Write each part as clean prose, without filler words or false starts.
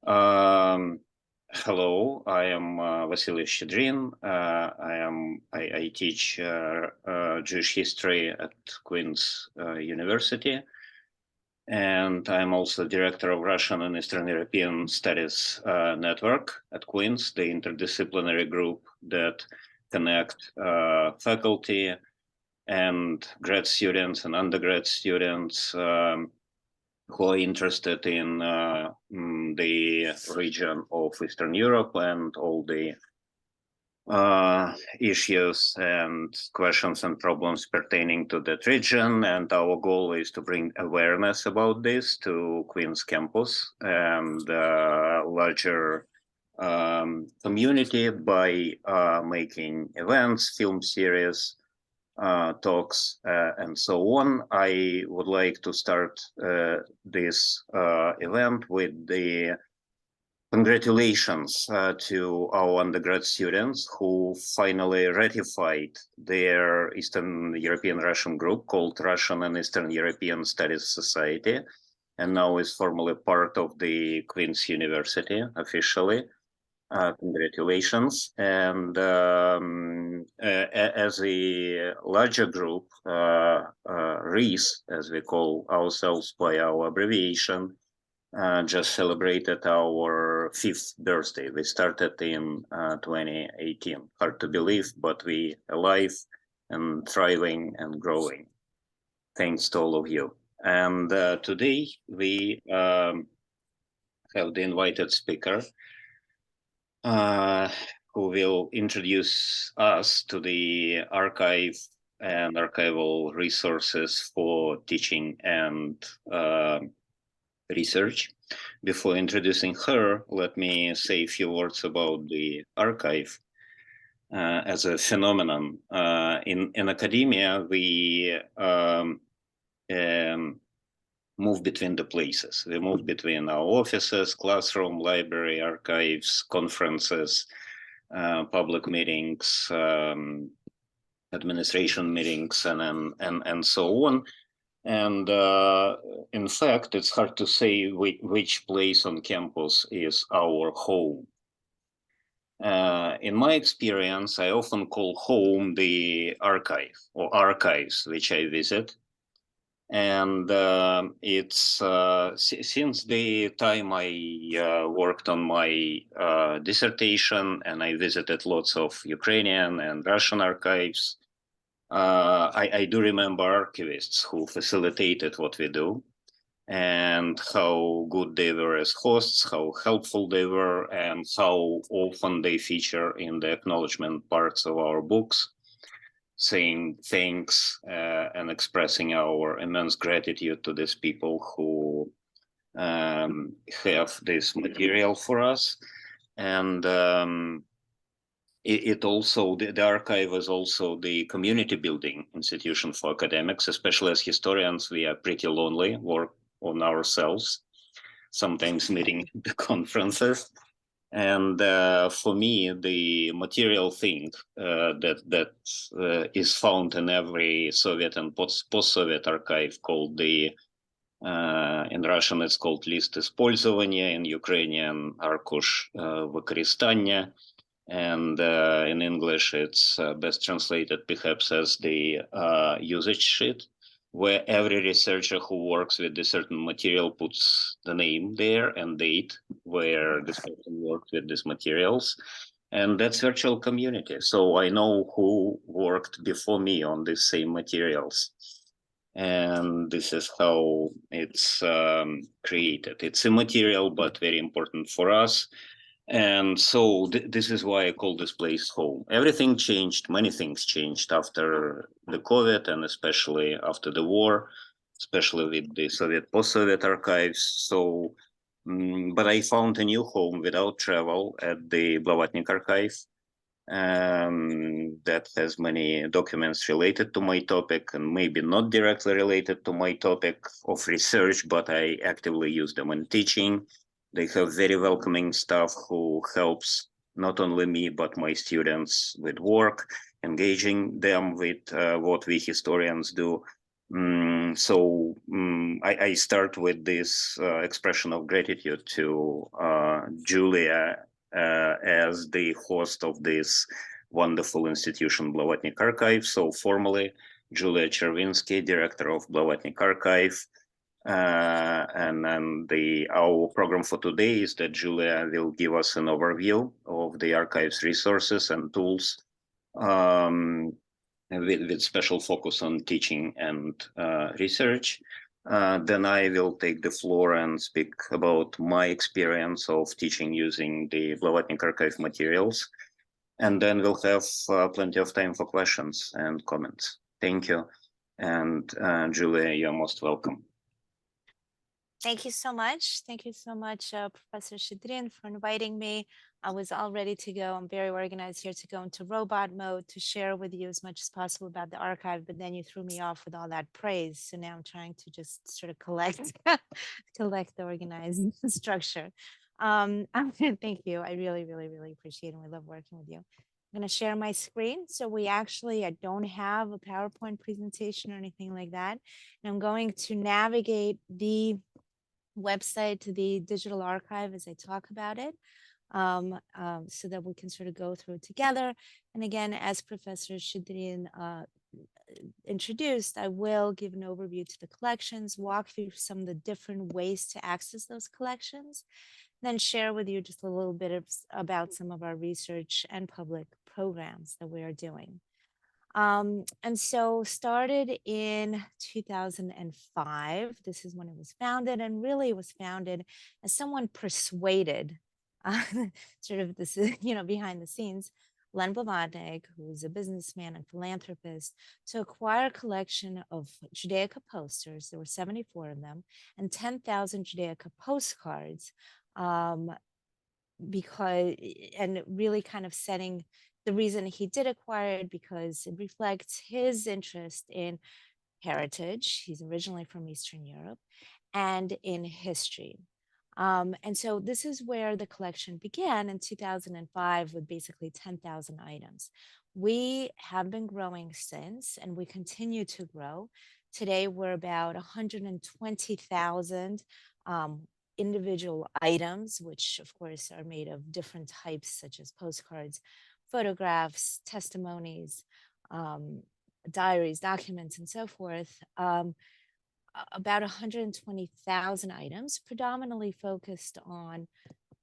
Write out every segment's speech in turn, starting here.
Um, Hello, I am Vassili Schedrin. I teach Jewish history at Queen's University, and I'm also director of Russian and Eastern European Studies Network at Queen's, the interdisciplinary group that connect faculty and grad students and undergrad students who are interested in the region of Eastern Europe and all the issues and questions and problems pertaining to that region. And our goal is to bring awareness about this to Queen's campus and larger community by making events, film series, talks, and so on. I would like to start this event with the congratulations to our undergrad students who finally ratified their Eastern European Russian group called Russian and Eastern European Studies Society, and now is formally part of the Queen's University officially. Congratulations. And as a larger group, REES, as we call ourselves by our abbreviation, just celebrated our 5th birthday. We started in 2018. Hard to believe, but we alive and thriving and growing. Thanks to all of you. And today we have the invited speaker, who will introduce us to the archive and archival resources for teaching and research. Before introducing her, let me say a few words about the archive as a phenomenon. In academia, we move between the places. We move between our offices, classroom, library, archives, conferences, public meetings, administration meetings, and so on. And in fact, it's hard to say which place on campus is our home. In my experience, I often call home the archive or archives which I visit. And it's since the time I worked on my dissertation and I visited lots of Ukrainian and Russian archives, I do remember archivists who facilitated what we do and how good they were as hosts, how helpful they were, and how often they feature in the acknowledgement parts of our books, saying thanks and expressing our immense gratitude to these people who have this material for us. And it also, the archive is also the community building institution for academics, especially as historians, we are pretty lonely, work on ourselves, sometimes meeting at the conferences. And for me, the material thing that is found in every Soviet and post-Soviet archive called the, in Russian it's called List использования, in Ukrainian Arkush Використання, and in English it's best translated perhaps as the usage sheet, where every researcher who works with a certain material puts the name there and date where this person worked with these materials. And that's virtual community. So I know who worked before me on these same materials. And this is how it's created. It's immaterial, but very important for us. And so this is why I call this place home. Everything changed, many things changed after the COVID and especially after the war, especially with the Soviet, post-Soviet archives. So, but I found a new home without travel at the Blavatnik archive that has many documents related to my topic and maybe not directly related to my topic of research, but I actively use them in teaching. They have very welcoming staff who helps not only me, but my students with work, engaging them with what we historians do. I start with this expression of gratitude to Julia as the host of this wonderful institution, Blavatnik Archive. So formally, Julia Chervinsky, director of Blavatnik Archive. And then our program for today is that Julia will give us an overview of the archive's resources and tools, with special focus on teaching and research. Then I will take the floor and speak about my experience of teaching using the Blavatnik Archive materials. And then we'll have plenty of time for questions and comments. Thank you. And Julia, you're most welcome. Thank you so much. Thank you so much, Professor Schedrin, for inviting me. I was all ready to go. I'm very organized here to go into robot mode to share with you as much as possible about the archive, but then you threw me off with all that praise. So now I'm trying to just sort of collect the organized structure. Thank you. I really, really, really appreciate it. And we love working with you. I'm going to share my screen. So I don't have a PowerPoint presentation or anything like that. And I'm going to navigate the website to the digital archive as I talk about it, so that we can sort of go through it together. And again, as Professor Schedrin introduced, I will give an overview to the collections, walk through some of the different ways to access those collections, then share with you just a little bit about some of our research and public programs that we are doing. And so started in 2005. This is when it was founded, and really it was founded as someone persuaded, sort of this, behind the scenes, Len Blavatnik, who's a businessman and philanthropist, to acquire a collection of Judaica posters. There were 74 of them, and 10,000 Judaica postcards, because, and really kind of setting the reason he did acquire it because it reflects his interest in heritage. He's originally from Eastern Europe, and in history. And so this is where the collection began in 2005 with basically 10,000 items. We have been growing since, and we continue to grow. Today, we're about 120,000 individual items, which of course are made of different types, such as postcards, photographs, testimonies, diaries, documents, and so forth. About 120,000 items, predominantly focused on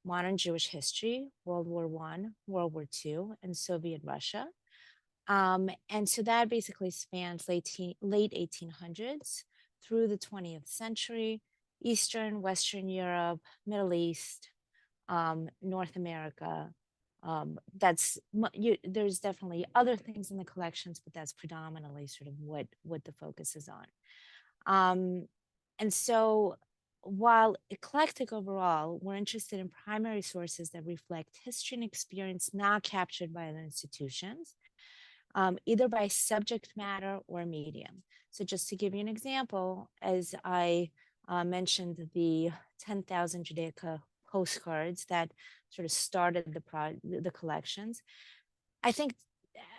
modern Jewish history, World War I, World War II, and Soviet Russia. And so that basically spans late 1800s through the 20th century, Eastern, Western Europe, Middle East, North America. There's definitely other things in the collections, but that's predominantly sort of what the focus is on. And so while eclectic overall, we're interested in primary sources that reflect history and experience not captured by other institutions, either by subject matter or medium. So just to give you an example, as I mentioned, the 10,000 Judaica postcards that sort of started the collections. I think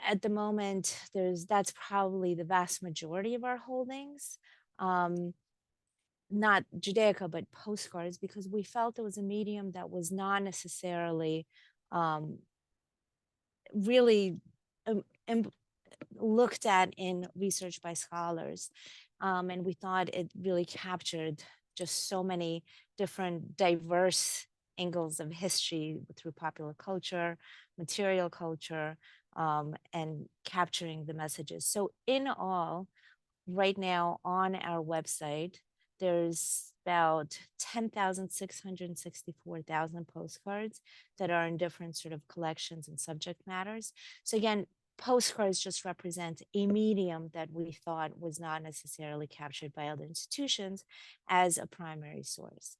at the moment that's probably the vast majority of our holdings. Not Judaica, but postcards, because we felt it was a medium that was not necessarily really looked at in research by scholars. And we thought it really captured just so many different diverse angles of history through popular culture, material culture, and capturing the messages. So in all, right now on our website, there's about 10,664,000 postcards that are in different sort of collections and subject matters. So again, postcards just represent a medium that we thought was not necessarily captured by other institutions as a primary source.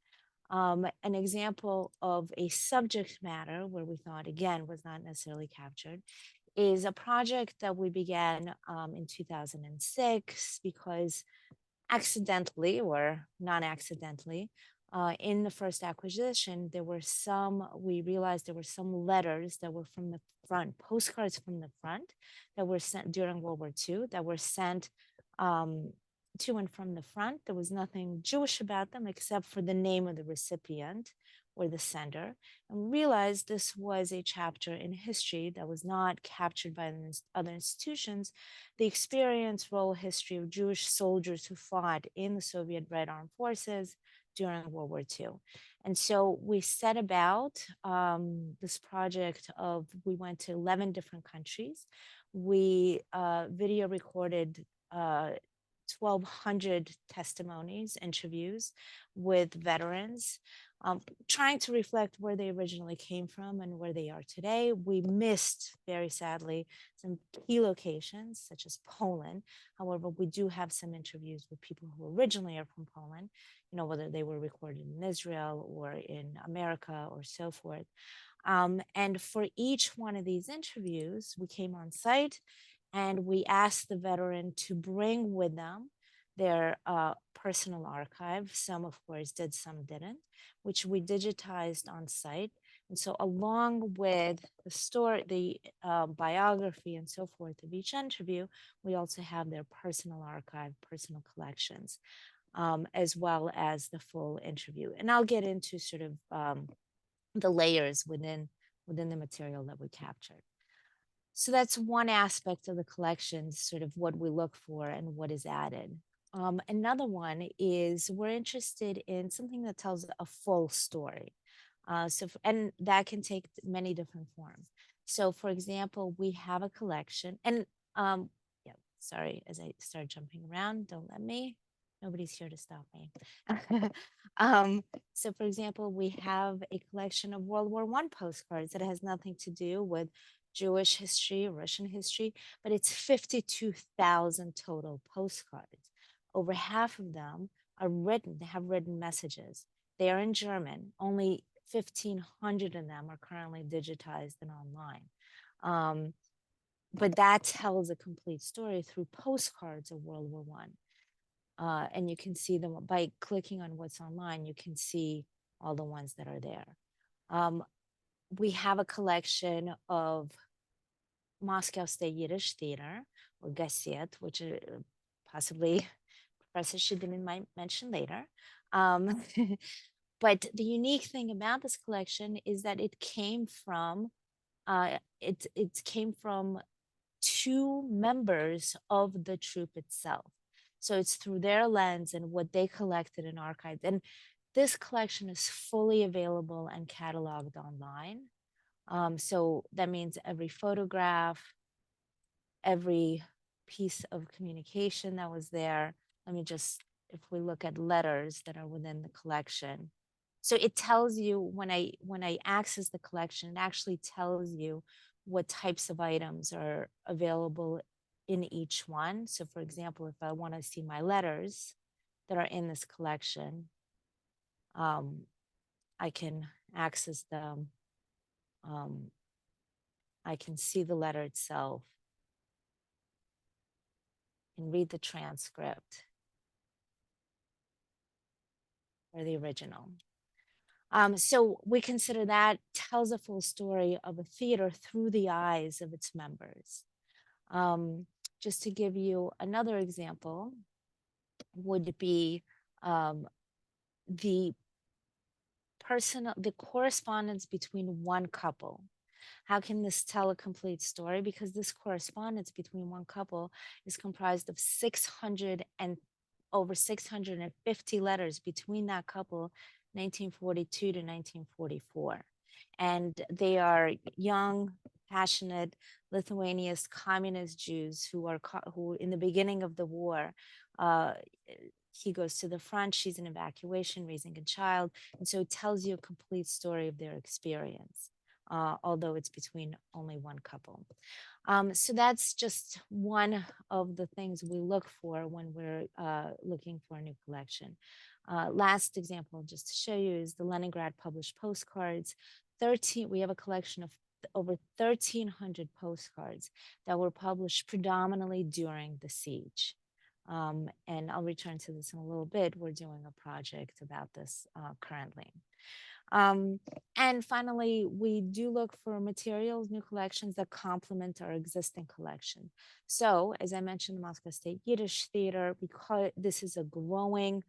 An example of a subject matter where we thought, again, was not necessarily captured is a project that we began in 2006 because accidentally or non-accidentally, in the first acquisition, we realized there were some letters that were from the front, postcards from the front that were sent during World War II that were sent to and from the front. There was nothing Jewish about them except for the name of the recipient or the sender, and realized this was a chapter in history that was not captured by other institutions. The experience, role, history of Jewish soldiers who fought in the Soviet Red Armed Forces during World War II. And so we set about this project of, we went to 11 different countries. We video recorded 1,200 testimonies, interviews with veterans, trying to reflect where they originally came from and where they are today. We missed, very sadly, some key locations, such as Poland. However, we do have some interviews with people who originally are from Poland, whether they were recorded in Israel or in America or so forth. And for each one of these interviews, we came on site and we asked the veteran to bring with them their personal archive. Some, of course, did, some didn't, which we digitized on site. And so along with the story, the biography and so forth of each interview, we also have their personal archive, personal collections, as well as the full interview. And I'll get into sort of the layers within the material that we captured. So that's one aspect of the collection, sort of what we look for and what is added. Another one is we're interested in something that tells a full story. And that can take many different forms. So for example, we have a collection and yeah, sorry, as I start jumping around, don't let me. Nobody's here to stop me. So for example, we have a collection of World War I postcards that has nothing to do with Jewish history, Russian history, but it's 52,000 total postcards. Over half of them are written, they have written messages. They are in German. Only 1,500 of them are currently digitized and online. But that tells a complete story through postcards of World War I. And you can see them by clicking on what's online, you can see all the ones that are there. We have a collection of Moscow State Yiddish Theater, or Gaset, which possibly Professor Schedrin might mention later. But the unique thing about this collection is that it came from two members of the troop itself. So it's through their lens and what they collected and archived. And this collection is fully available and cataloged online. So that means every photograph, every piece of communication that was there. Let me just, if we look at letters that are within the collection. So it tells you when I access the collection, it actually tells you what types of items are available in each one. So for example, if I want to see my letters that are in this collection, I can access them. I can see the letter itself and read the transcript or the original. So we consider that tells a full story of a theater through the eyes of its members. Just to give you another example, would be the correspondence between one couple. How can this tell a complete story? Because this correspondence between one couple is comprised of over 650 letters between that couple, 1942 to 1944. And they are young, passionate Lithuanian communist Jews who in the beginning of the war, he goes to the front, she's in evacuation, raising a child. And so it tells you a complete story of their experience, although it's between only one couple. So that's just one of the things we look for when we're looking for a new collection. Last example, just to show you, is the Leningrad published postcards. We have a collection of over 1,300 postcards that were published predominantly during the siege. And I'll return to this in a little bit. We're doing a project about this currently. And finally, we do look for materials, new collections that complement our existing collection. So, as I mentioned, the Moscow State Yiddish Theater, because this is a growing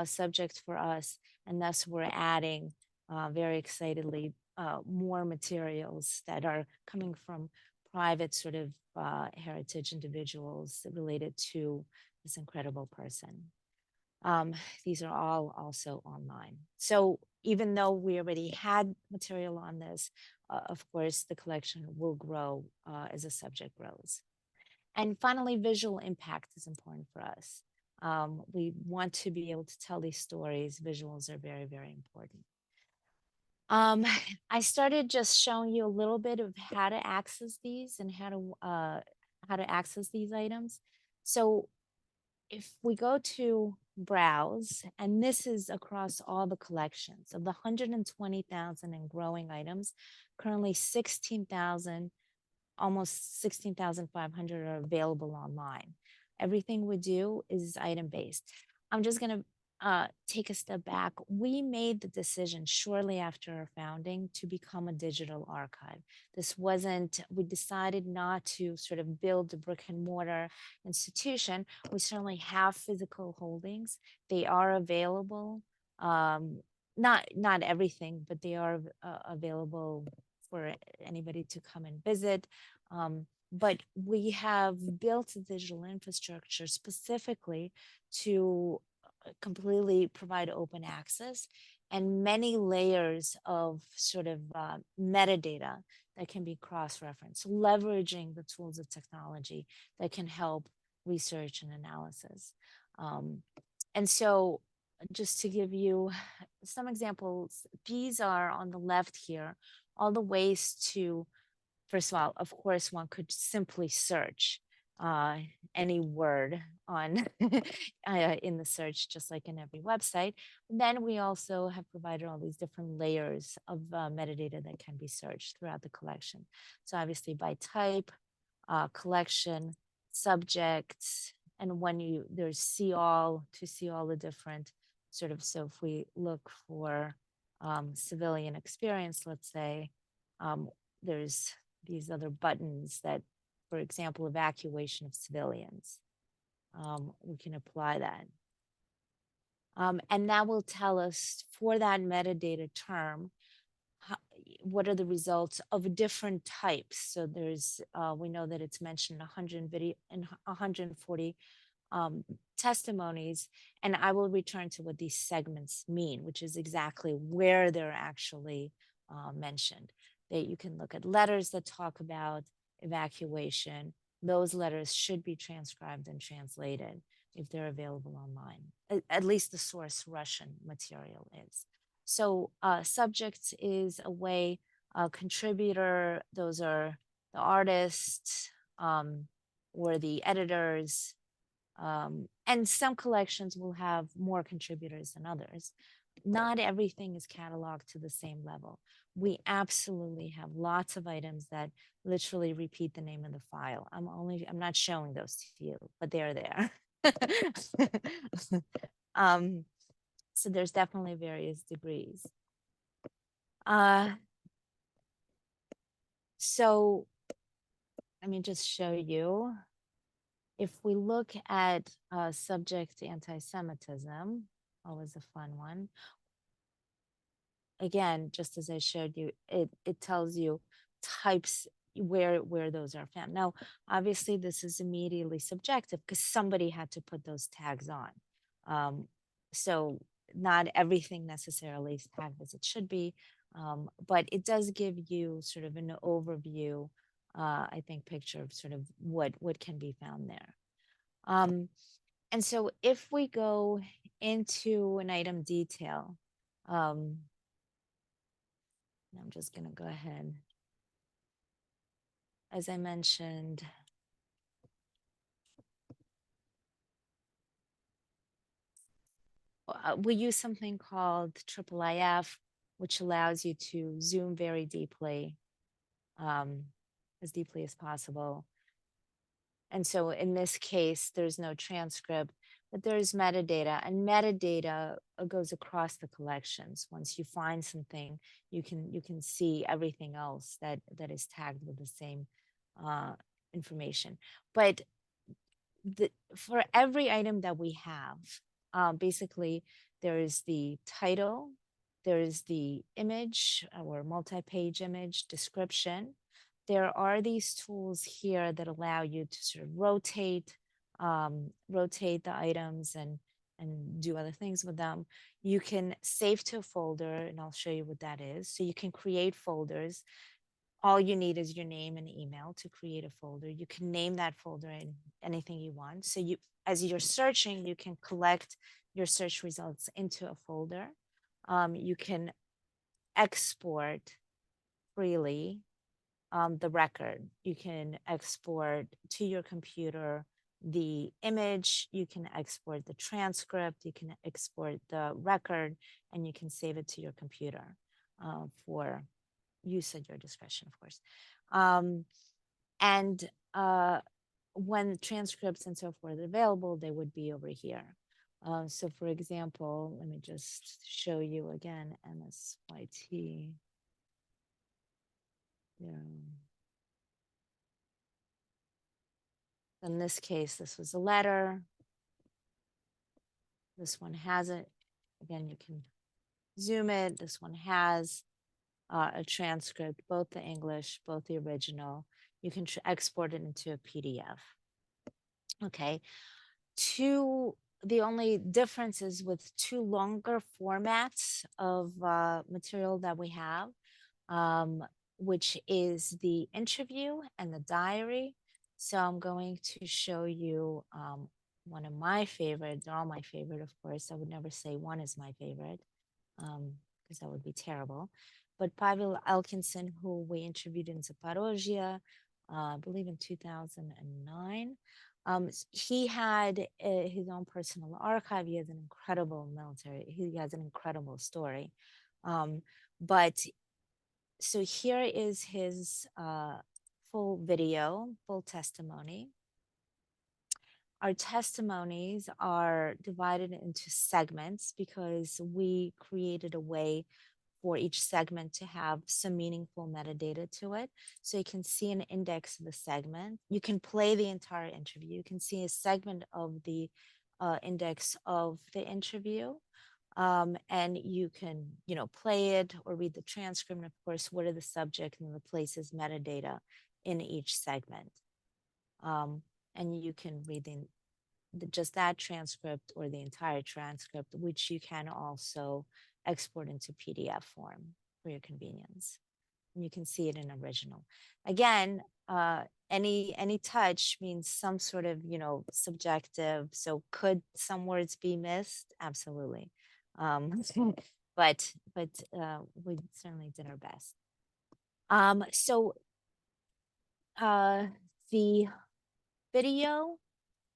subject for us, and thus we're adding very excitedly more materials that are coming from private sort of heritage individuals related to this incredible person. These are all also online. So even though we already had material on this, of course, the collection will grow as the subject grows. And finally, visual impact is important for us. We want to be able to tell these stories. Visuals are very, very important. I started just showing you a little bit of how to access these and how to access these items. So if we go to browse, and this is across all the collections of the 120,000 and growing items, currently 16,000, almost 16,500 are available online. Everything we do is item based. I'm just going to take a step back. We made the decision shortly after our founding to become a digital archive. This wasn't, we decided not to sort of build a brick and mortar institution. We certainly have physical holdings. They are available. Not everything, but they are available for anybody to come and visit. But we have built a digital infrastructure specifically to completely provide open access and many layers of sort of metadata that can be cross-referenced, leveraging the tools of technology that can help research and analysis. And so just to give you some examples, these are on the left here, all the ways to, first of all, of course, one could simply search any word on in the search, just like in every website. Then we also have provided all these different layers of metadata that can be searched throughout the collection. So obviously by type, collection, subjects, and when you, there's see all to see all the different sort of, so if we look for civilian experience, let's say, there's these other buttons that, for example, evacuation of civilians. We can apply that. And that will tell us for that metadata term, what are the results of different types. So there's, we know that it's mentioned 140 testimonies, and I will return to what these segments mean, which is exactly where they're actually mentioned. That you can look at letters that talk about evacuation. Those letters should be transcribed and translated if they're available online. At least the source Russian material is. So subjects is a way, contributor, those are the artists or the editors. And some collections will have more contributors than others. Not everything is cataloged to the same level. We absolutely have lots of items that literally repeat the name of the file. I'm not showing those to you, but they're there. So there's definitely various degrees. So let me just show you. If we look at subject anti-Semitism, always a fun one. Again, just as I showed you, it tells you types where those are found. Now, obviously, this is immediately subjective because somebody had to put those tags on. So not everything necessarily is tagged as it should be, but it does give you sort of an overview, I think, picture of sort of what can be found there. And so if we go into an item detail, I'm just going to go ahead. As I mentioned, we use something called IIIF, which allows you to zoom very deeply, as deeply as possible. And so in this case, there's no transcript. but there's metadata, and metadata goes across the collections. Once you find something, you can see everything else that is tagged with the same information. But for every item that we have, basically there is the title, there is the image or multi-page image description. There are these tools here that allow you to sort of rotate the items and do other things with them. You can save to a folder, and I'll show you what that is. So you can create folders. All you need is your name and email to create a folder. You can name that folder in anything you want. So you, as you're searching, you can collect your search results into a folder. You can export freely the record. You can export to your computer the image, you can export the transcript, you can export the record, and you can save it to your computer for use at your discretion, of course. And when transcripts and so forth are available, they would be over here. So for example, let me just show you again, MSYT. Yeah. In this case, this was a letter. This one has it. Again, you can zoom it. This one has a transcript, both the English, both the original. You can export it into a PDF. Okay. The only differences with two longer formats of material that we have, which is the interview and the diary. So I'm going to show you one of my favorite. They're all my favorite, of course. I would never say one is my favorite because that would be terrible. But Pavel Elkinson, who we interviewed in Zaporozhye, I believe in 2009. He had his own personal archive. He has an incredible he has an incredible story. But so here is his full video, full testimony. Our testimonies are divided into segments because we created a way for each segment to have some meaningful metadata to it. So you can see an index of the segment. You can play the entire interview. You can see a segment of the index of the interview. And you can, play it or read the transcript. And of course, what are the subject and the places metadata in each segment. And you can read just that transcript or the entire transcript, which you can also export into PDF form for your convenience. And you can see it in original. Again, any touch means some sort of, subjective. So could some words be missed? Absolutely. But we certainly did our best. So the video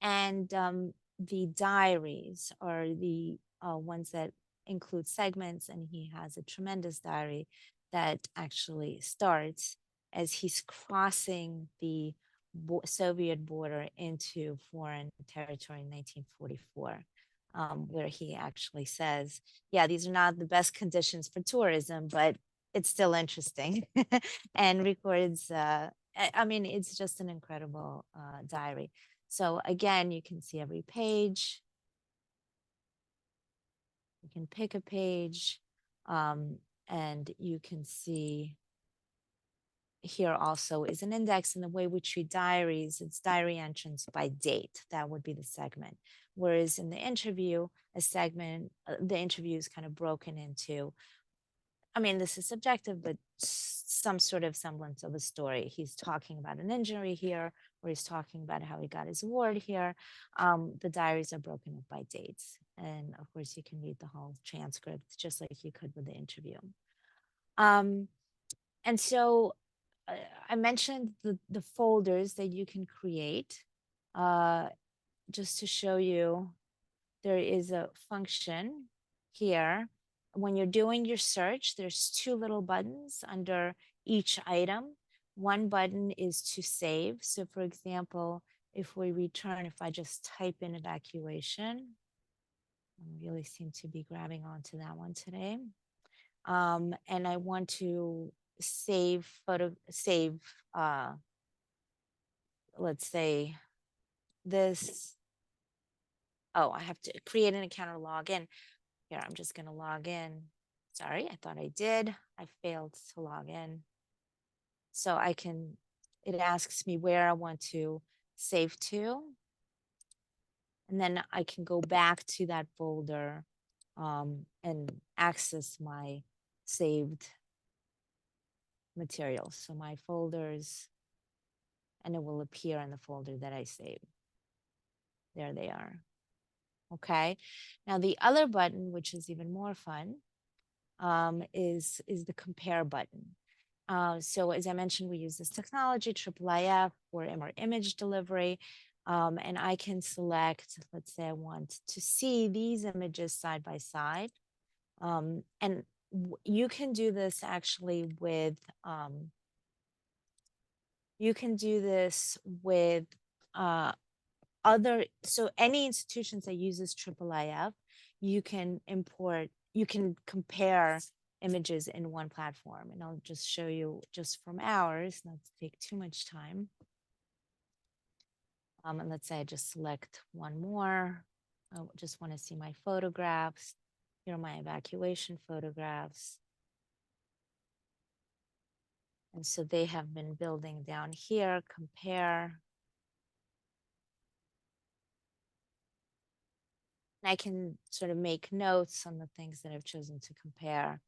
and the diaries are the ones that include segments, and he has a tremendous diary that actually starts as he's crossing the Soviet border into foreign territory in 1944, where he actually says, yeah, these are not the best conditions for tourism, but it's still interesting, and records, I mean, it's just an incredible diary. So again, you can see every page. You can pick a page, and you can see here also is an index. In the way we treat diaries, it's diary entrance by date. That would be the segment. Whereas in the interview, a segment, the interview is kind of broken into, I mean, this is subjective, but some sort of semblance of a story. He's talking about an injury here, or he's talking about how he got his award here. The diaries are broken up by dates. And of course, you can read the whole transcript just like you could with the interview. And so I mentioned the folders that you can create. Just to show you, there is a function here. When you're doing your search, there's two little buttons under each item. One button is to save. So for example, if we return, if I just type in evacuation, I really seem to be grabbing onto that one today. And I want to save let's say this. Oh, I have to create an account or log in. Here, I'm just going to log in. Sorry, I thought I did. I failed to log in. So it asks me where I want to save to. And then I can go back to that folder and access my saved materials. So my folders, and it will appear in the folder that I saved. There they are. Okay. Now the other button, which is even more fun, is the compare button. So as I mentioned, we use this technology, IIIF, for image delivery. And I can select, let's say I want to see these images side by side. And you can do this actually with, so any institutions that uses IIIF, you can compare images in one platform. And I'll just show you just from ours, not to take too much time. And let's say I just select one more. I just want to see my photographs. Here are my evacuation photographs. And so they have been building down here, compare. And I can sort of make notes on the things that I've chosen to compare.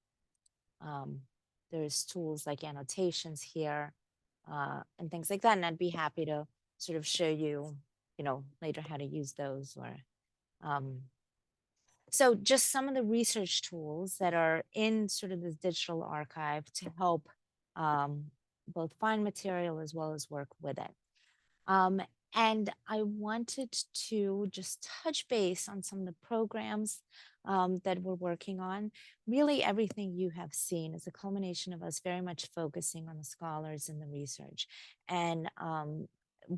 There's tools like annotations here and things like that. And I'd be happy to sort of show you, later how to use those. Or so just some of the research tools that are in sort of this digital archive to help both find material as well as work with it. And I wanted to just touch base on some of the programs that we're working on. Really, everything you have seen is a culmination of us very much focusing on the scholars and the research. And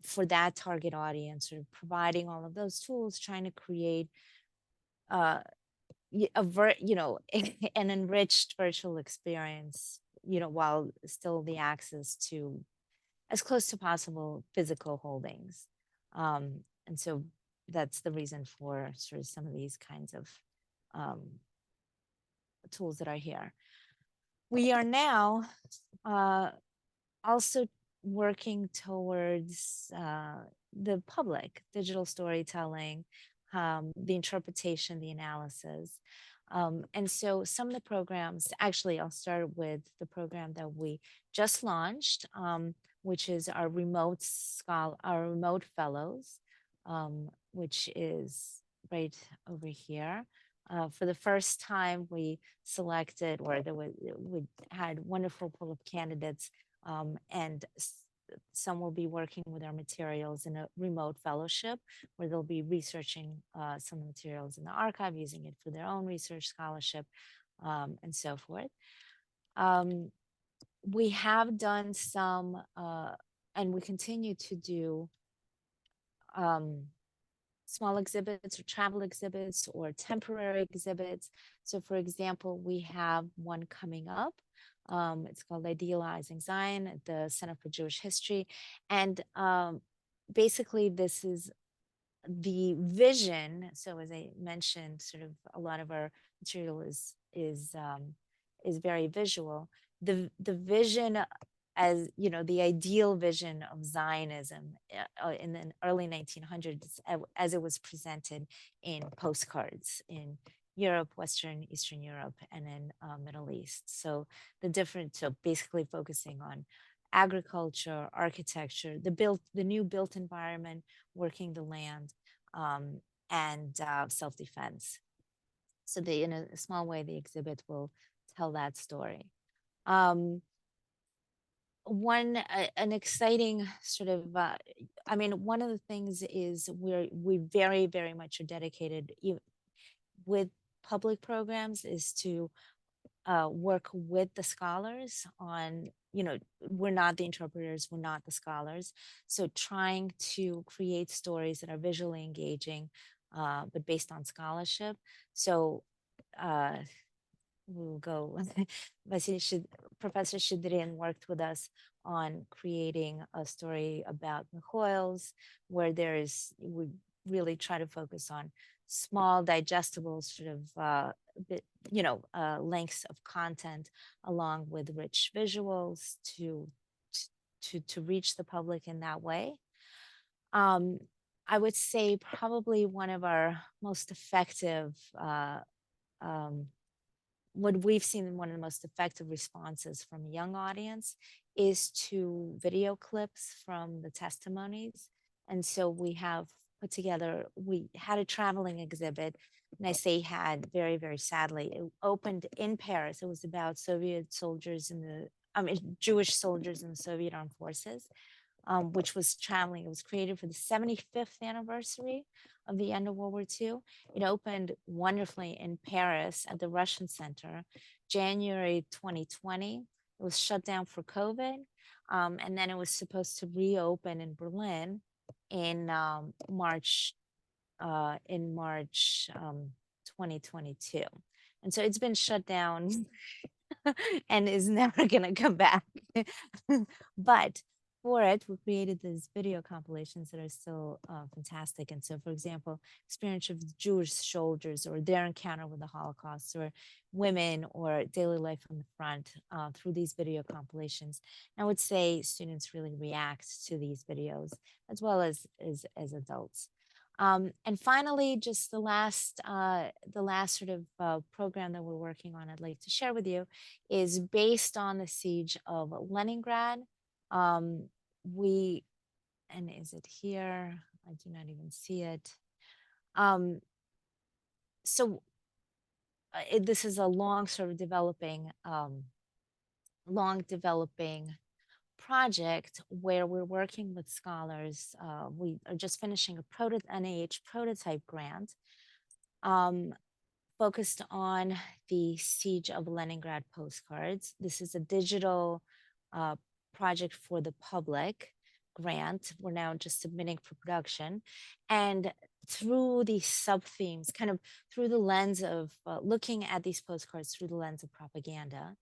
for that target audience, sort of providing all of those tools, trying to create an enriched virtual experience, while still the access to as close to possible physical holdings. And so that's the reason for sort of some of these kinds of tools that are here. We are now also working towards the public, digital storytelling, the interpretation, the analysis. And so some of the programs, actually, I'll start with the program that we just launched, which is our remote fellows, which is right over here. For the first time, we selected, or we had wonderful pool of candidates, and some will be working with our materials in a remote fellowship where they'll be researching some of the materials in the archive, using it for their own research scholarship, and so forth. We have done some, and we continue to do small exhibits or travel exhibits or temporary exhibits. So for example, we have one coming up. It's called Idealizing Zion at the Center for Jewish History. And basically this is the vision. So as I mentioned, sort of a lot of our material is very visual. The vision, as the ideal vision of Zionism in the early 1900s, as it was presented in postcards in Europe, Western, Eastern Europe, and in Middle East. So so basically focusing on agriculture, architecture, the new built environment, working the land, and self-defense. So in a small way, the exhibit will tell that story. An exciting sort of, one of the things is we very, very much are dedicated with public programs is to work with the scholars on we're not the interpreters, we're not the scholars. So trying to create stories that are visually engaging, but based on scholarship. So uh, we'll go. Vassili Professor Schedrin worked with us on creating a story about Mikhoils, where we really try to focus on small, digestible sort of lengths of content, along with rich visuals to reach the public in that way. I would say probably one of our most effective what we've seen, one of the most effective responses from a young audience is to video clips from the testimonies. And so we had a traveling exhibit, and I say had, very, very sadly. It opened in Paris. It was about Soviet soldiers Jewish soldiers in the Soviet armed forces, which was traveling. It was created for the 75th anniversary of the end of World War II. It opened wonderfully in Paris at the Russian Center, January 2020. It was shut down for COVID. And then it was supposed to reopen in Berlin in March 2022. And so it's been shut down and is never going to come back. But for it, we created these video compilations that are still fantastic. And so, for example, experience of Jewish soldiers, or their encounter with the Holocaust, or women, or daily life on the front through these video compilations. And I would say students really react to these videos, as well as adults. And finally, just the last sort of program that we're working on, I'd like to share with you, is based on the siege of Leningrad. And is it here? I do not even see it. This is a long sort of developing project where we're working with scholars. We are just finishing a NIH prototype grant focused on the Siege of Leningrad postcards. This is a digital project for the public grant. We're now just submitting for production. And through these sub-themes, kind of through the lens of looking at these postcards through the lens of propaganda,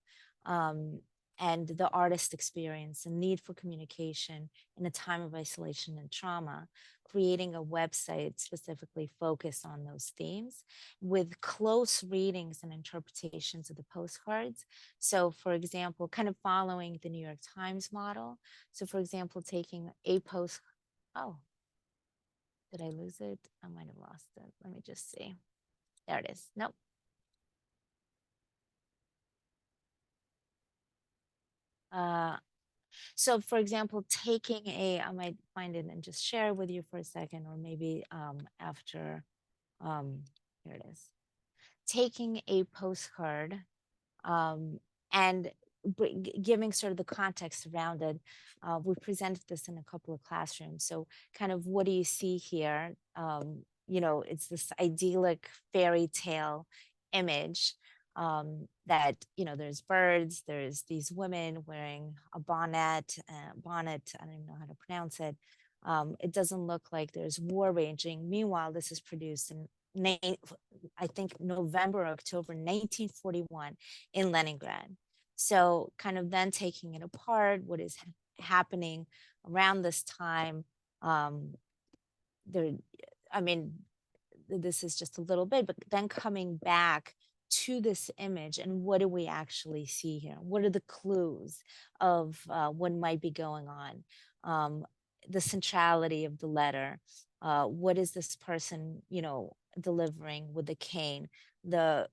and the artist experience and need for communication in a time of isolation and trauma, creating a website specifically focused on those themes with close readings and interpretations of the postcards. So for example, kind of following the New York Times model. So for example, taking a oh, did I lose it? I might have lost it. Let me just see. There it is. Nope. So for example, I might find it and just share it with you for a second, or maybe after, here it is. Taking a postcard and giving sort of the context around it. We presented this in a couple of classrooms. So kind of, what do you see here? It's this idyllic fairy tale image that, there's birds, there's these women wearing a bonnet, I don't even know how to pronounce it. It doesn't look like there's war raging. Meanwhile, this is produced in, I think, November, October 1941 in Leningrad. So kind of then taking it apart, what is happening around this time. This is just a little bit, but then coming back to this image, and what do we actually see here? What are the clues of what might be going on? The centrality of the letter. What is this person, delivering with the cane? The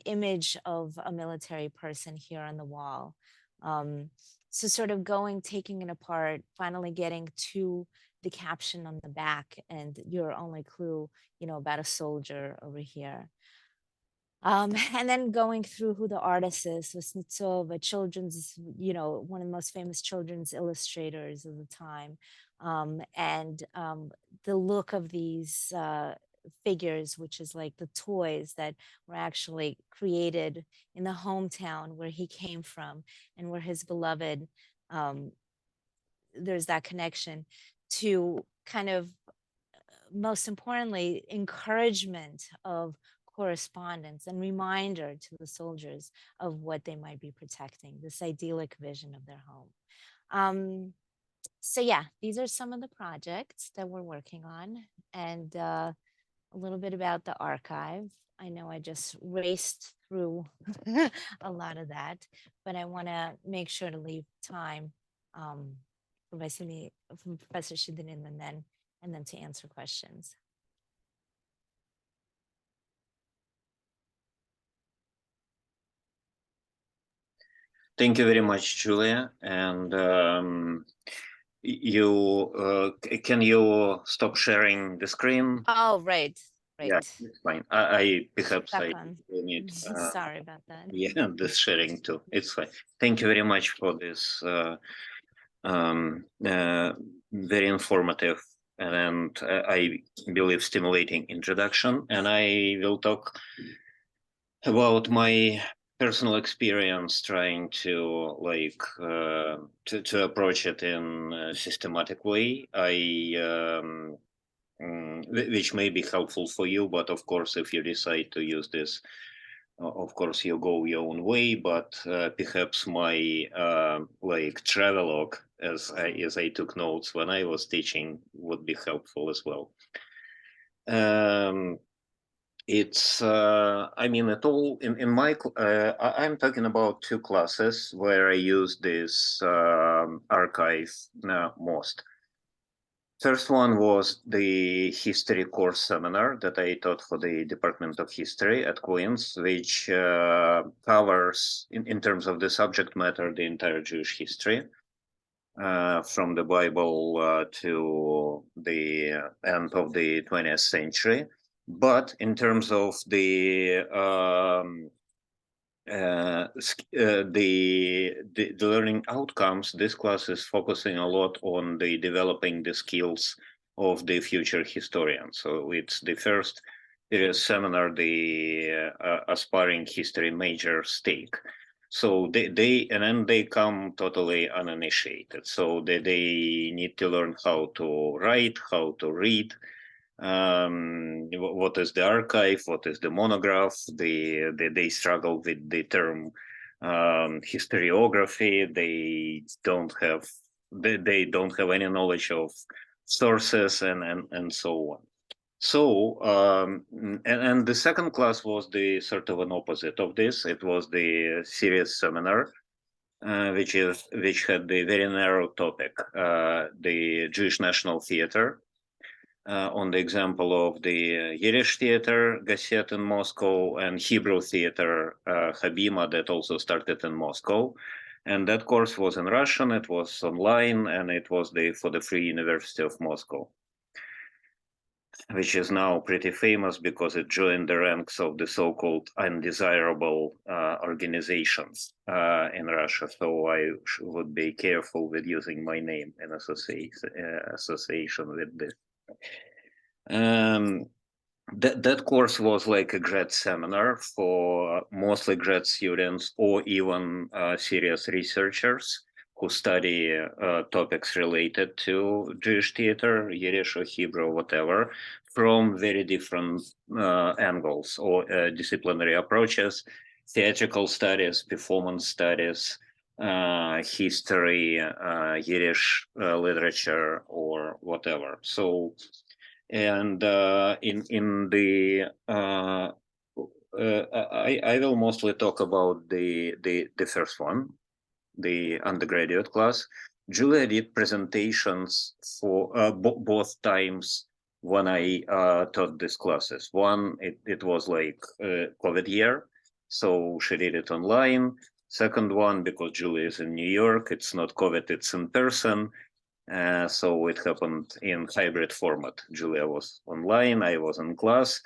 image of a military person here on the wall. So sort of taking it apart, finally getting to the caption on the back, and your only clue, about a soldier over here. And then going through who the artist is, Kuznetsov, a children's, one of the most famous children's illustrators of the time. And the look of these figures, which is like the toys that were actually created in the hometown where he came from and where his beloved, there's that connection to kind of, most importantly, encouragement of correspondence and reminder to the soldiers of what they might be protecting, this idyllic vision of their home. So yeah, these are some of the projects that we're working on, and a little bit about the archive. I know I just raced through a lot of that, but I want to make sure to leave time for Vassili, from Professor Schedrin, and then to answer questions. Thank you very much, Julia. And can you stop sharing the screen? Oh, right. Yeah, it's fine. I perhaps Stuck I on. need Sorry about that. yeah, this sharing too. It's fine. Thank you very much for this very informative and I believe stimulating introduction. And I will talk about my personal experience trying to to approach it in a systematic way. Which may be helpful for you, but of course, if you decide to use this, of course, you go your own way. But perhaps my travelogue, as I took notes when I was teaching, would be helpful as well. It's I mean, at all in my I'm talking about two classes where I use this archive most. First one was the history course seminar that I taught for the Department of History at Queen's, which covers, in terms of the subject matter, the entire Jewish history, from the Bible to the end of the 20th century. But in terms of the learning outcomes, this class is focusing a lot on the developing the skills of the future historian. So it's the first seminar the aspiring history majors take. So they come totally uninitiated. So they need to learn how to write, how to read, what is the archive, what is the monograph. They struggle with the term historiography. They don't have any knowledge of sources and so on. So and the second class was the sort of an opposite of this. It was the serious seminar, which had the very narrow topic, the Jewish National Theater, on the example of the Yiddish theater, Gasset in Moscow, and Hebrew theater, Habima, that also started in Moscow. And that course was in Russian, it was online, and it was for the Free University of Moscow, which is now pretty famous because it joined the ranks of the so-called undesirable organizations in Russia. So I would be careful with using my name in association with this. That course was like a grad seminar for mostly grad students or even serious researchers who study topics related to Jewish theater, Yiddish or Hebrew, whatever, from very different angles or disciplinary approaches: theatrical studies, performance studies, history, Yiddish literature, or whatever. So, and in the I will mostly talk about the first one, the undergraduate class. Julia did presentations for both times when I taught these classes. One, it was like COVID year, so she did it online. Second one, because Julia is in New York, it's not COVID, it's in person. So it happened in hybrid format. Julia was online, I was in class.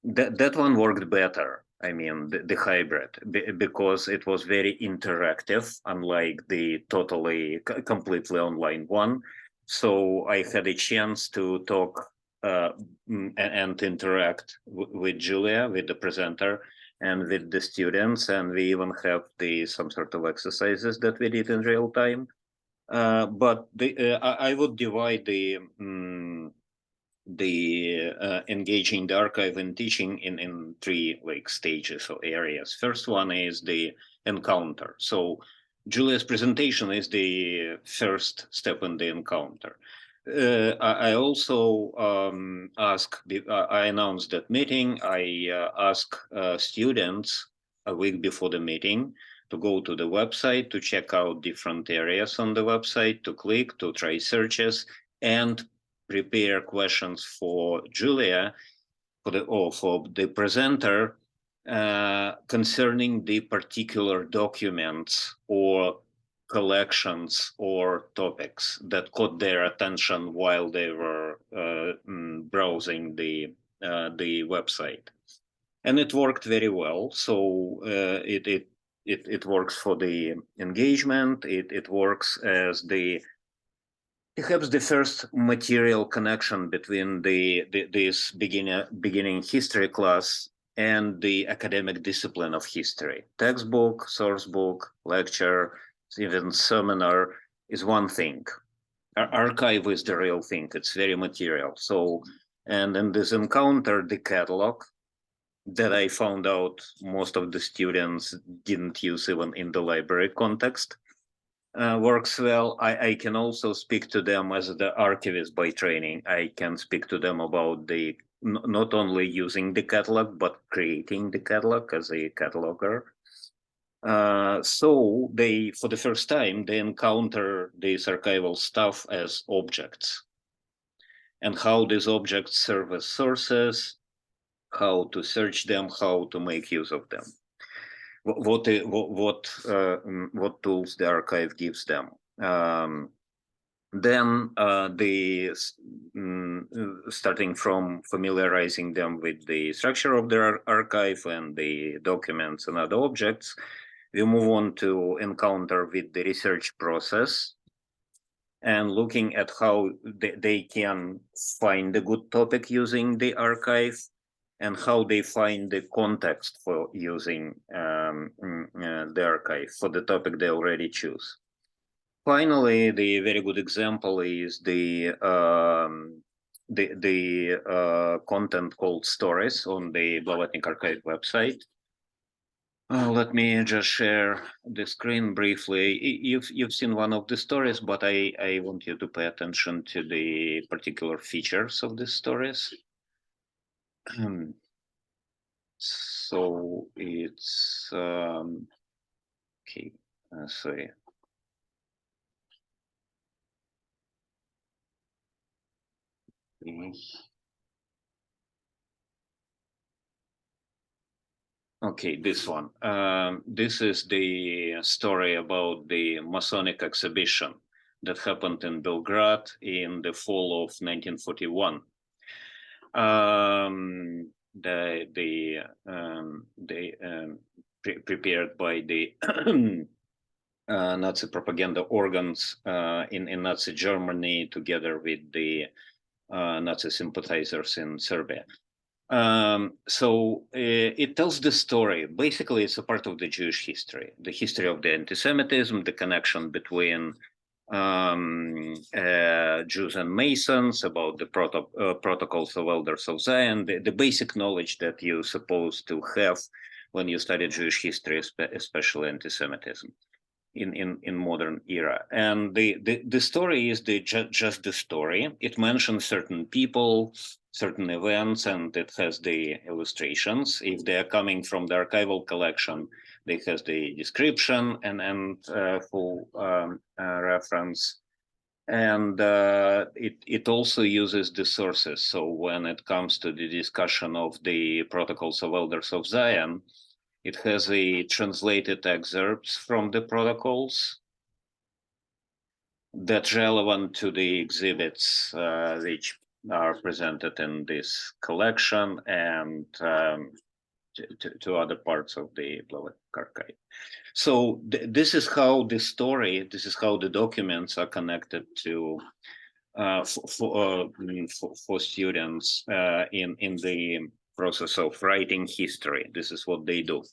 That one worked better. I mean, the hybrid, because it was very interactive, unlike the totally completely online one. So I had a chance to talk and interact with Julia, with the presenter, and with the students. And we even have some sort of exercises that we did in real time. But I would divide the engaging the archive and teaching in three stages or areas. First one is the encounter. So Julia's presentation is the first step in the encounter. I also I announced that meeting. I ask students a week before the meeting to go to the website, to check out different areas on the website, to click, to try searches, and prepare questions for Julia, for the presenter, concerning the particular documents or collections or topics that caught their attention while they were browsing the website. And it worked very well. So it works for the engagement. It works as perhaps the first material connection between this beginning history class and the academic discipline of history. Textbook, source book, lecture, even seminar is one thing. Archive is the real thing. It's very material. So, and in this encounter, the catalog that I found out most of the students didn't use even in the library context, works well. I can also speak to them as the archivist by training. I can speak to them about not only using the catalog, but creating the catalog as a cataloger. So they, for the first time, they encounter this archival stuff as objects, and how these objects serve as sources, how to search them, how to make use of them. What tools the archive gives them. Then starting from familiarizing them with the structure of their archive and the documents and other objects, we move on to encounter with the research process and looking at how they can find a good topic using the archive, and how they find the context for using the archive for the topic they already choose. Finally, the very good example is the content called stories on the Blavatnik archive website. Let me just share the screen briefly. You've seen one of the stories, but I want you to pay attention to the particular features of the stories. So it's okay. Sorry. Okay, this one. This is the story about the Masonic exhibition that happened in Belgrade in the fall of 1941. Prepared by the Nazi propaganda organs in Nazi Germany, together with the Nazi sympathizers in Serbia. So it tells the story. Basically, it's a part of the Jewish history, the history of the anti-Semitism, the connection between Jews and Masons, about the protocols of Elders of Zion, the basic knowledge that you're supposed to have when you study Jewish history, especially anti-Semitism in modern era. And the story is just the story. It mentions certain people, certain events, and it has the illustrations. If they are coming from the archival collection, it has the description and full reference. And it also uses the sources. So when it comes to the discussion of the protocols of Elders of Zion, it has a translated excerpts from the protocols that's relevant to the exhibits which are presented in this collection, and to other parts of the Blavatnik archive. So this is how the story, this is how the documents are connected to for students in the process of writing history. This is what they do.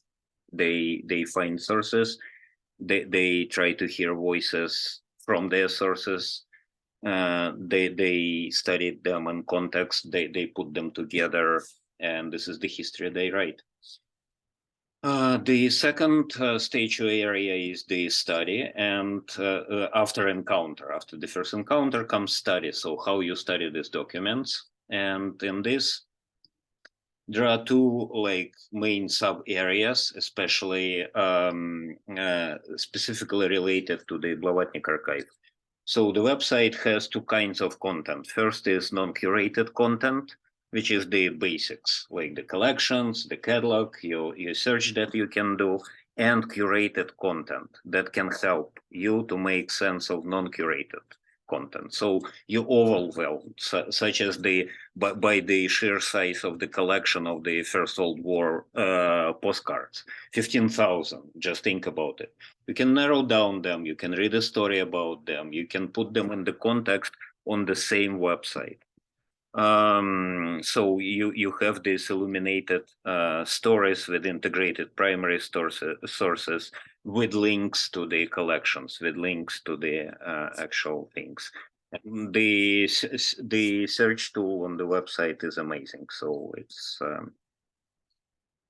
They find sources. They try to hear voices from their sources. They studied them in context. They put them together, and this is the history they write. The second stage area is the study, and after the first encounter comes study. So how you study these documents, and in this, there are two main sub areas, especially specifically related to the Blavatnik archive. So the website has two kinds of content. First is non-curated content, which is the basics, like the collections, the catalog, your search that you can do, and curated content that can help you to make sense of non-curated content. So you overwhelmed, such as by the sheer size of the collection of the First World War postcards, 15,000. Just think about it. You can narrow down them. You can read a story about them. You can put them in the context on the same website. So you have these illuminated stories with integrated primary sources with links to the collections, with links to the actual things. The search tool on the website is amazing. So it's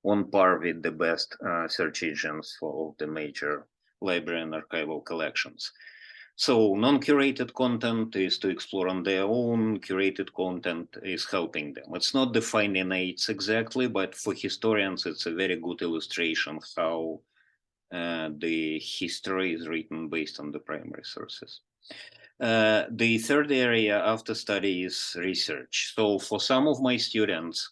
on par with the best search engines for all the major library and archival collections. So non-curated content is to explore on their own. Curated content is helping them. It's not defining aids exactly, but for historians, it's a very good illustration of how the history is written based on the primary sources. The third area after study is research. So for some of my students,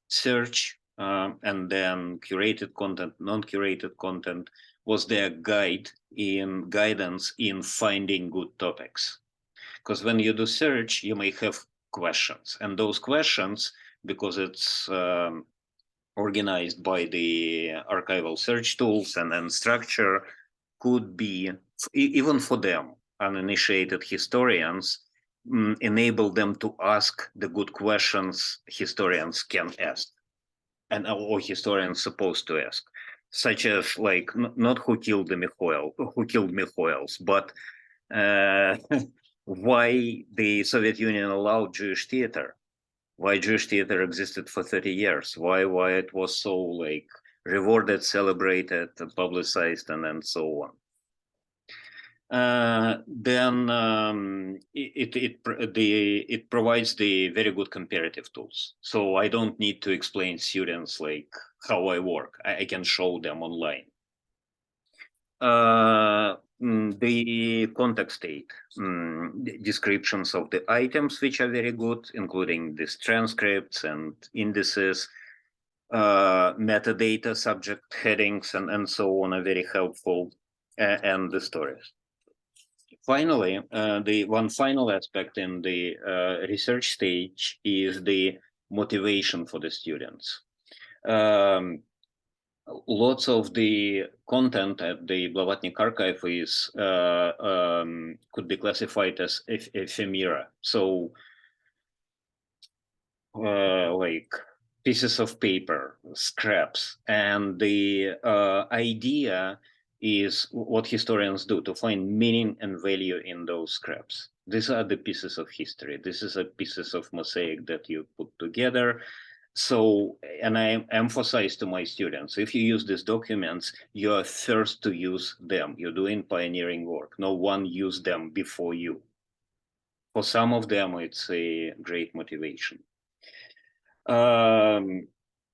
search and then curated content, non-curated content was their guidance in finding good topics. Because when you do search, you may have questions, and those questions, because it's organized by the archival search tools and structure, could be, even for them, uninitiated historians, enable them to ask the good questions historians can ask, and or historians supposed to ask, such as not who killed Mikhoels, but why the Soviet Union allowed Jewish theater, why Jewish theater existed for 30 years, why it was so rewarded, celebrated, publicized, and so on. Then it provides the very good comparative tools. So I don't need to explain students how I work. I can show them online. The context aid, descriptions of the items, which are very good, including these transcripts and indices, metadata, subject headings, and so on, are very helpful, and the stories. Finally, the one final aspect in the research stage is the motivation for the students. Lots of the content at the Blavatnik archive is could be classified as ephemera. So, pieces of paper, scraps, and the idea is what historians do to find meaning and value in those scraps. These are the pieces of history. This is a pieces of mosaic that you put together. So, and I emphasize to my students, if you use these documents, you are first to use them. You're doing pioneering work. No one used them before you. For some of them, it's a great motivation. I'm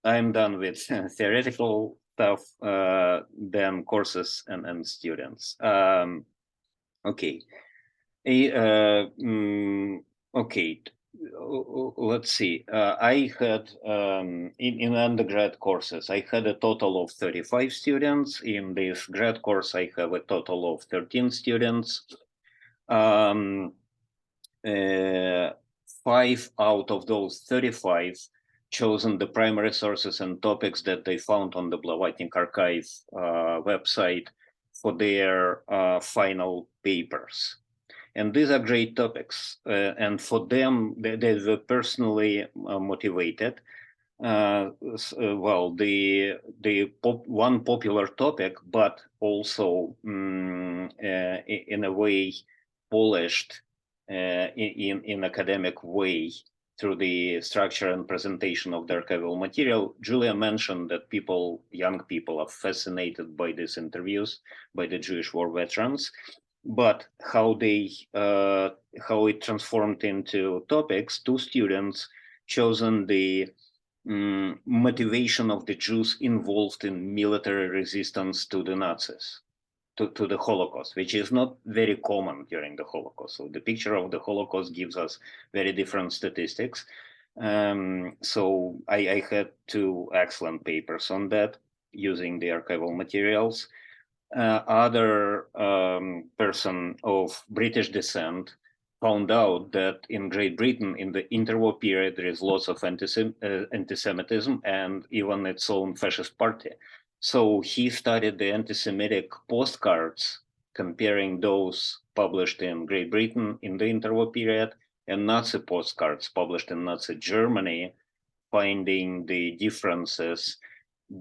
done with theoretical stuff, then courses and students. Okay. Okay. Let's see. I had in undergrad courses, I had a total of 35 students. In this grad course, I have a total of 13 students. 5 out of those 35 chosen the primary sources and topics that they found on the Blavatnik archive website for their final papers. And these are great topics. And for them, they were personally motivated. Well, one popular topic, but also in a way polished in academic way through the structure and presentation of the archival material. Julia mentioned that young people are fascinated by these interviews by the Jewish war veterans, but how it transformed into topics. Two students chosen the motivation of the Jews involved in military resistance to the Nazis, to the Holocaust, which is not very common during the Holocaust. So the picture of the Holocaust gives us very different statistics. So I had two excellent papers on that using the archival materials. Other person of British descent found out that in Great Britain, in the interwar period, there is lots of anti-Semitism and even its own fascist party. So he studied the anti-Semitic postcards, comparing those published in Great Britain in the interwar period and Nazi postcards published in Nazi Germany, finding the differences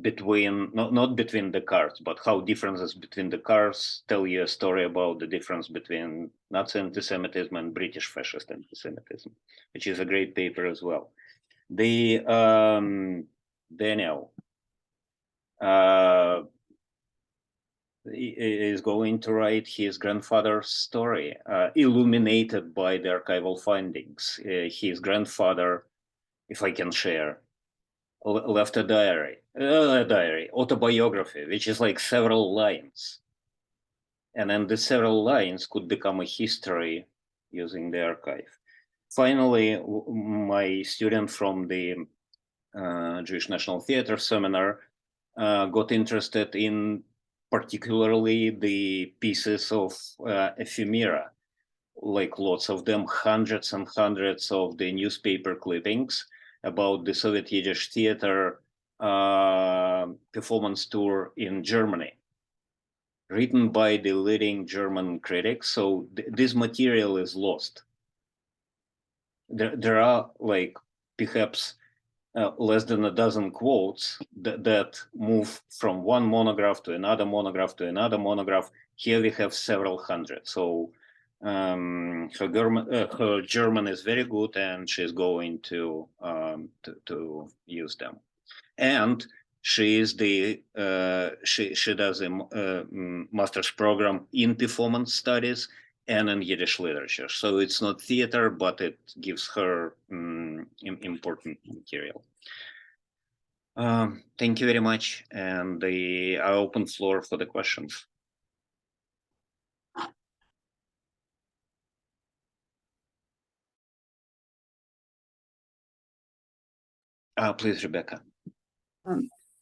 between, not between the cards, but how differences between the cards tell you a story about the difference between Nazi anti-Semitism and British fascist anti-Semitism, which is a great paper as well. The Daniel is going to write his grandfather's story, illuminated by the archival findings. His grandfather, if I can share, left a diary, autobiography, which is like several lines. And then the several lines could become a history using the archive. Finally, my student from the Jewish National Theater seminar got interested in particularly the pieces of ephemera, like lots of them, hundreds and hundreds of the newspaper clippings about the Soviet Yiddish theater performance tour in Germany, written by the leading German critics. So this material is lost. There are like perhaps less than a dozen quotes that move from one monograph to another monograph to another monograph. Here we have several hundred. So her German is very good, and she's going to use them. And she is she does a master's program in performance studies and in Yiddish literature. So it's not theater, but it gives her important material. Thank you very much, and I open floor for the questions. Please, Rebecca.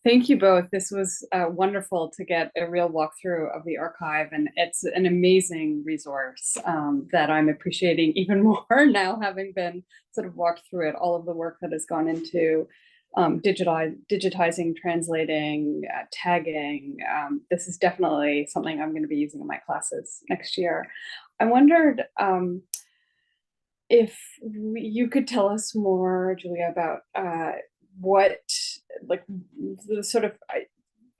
Thank you both. This was wonderful to get a real walkthrough of the archive, and it's an amazing resource that I'm appreciating even more now, having been sort of walked through it, all of the work that has gone into digitizing, translating, tagging. This is definitely something I'm going to be using in my classes next year. I wondered if you could tell us more, Julia, about what, like, the sort of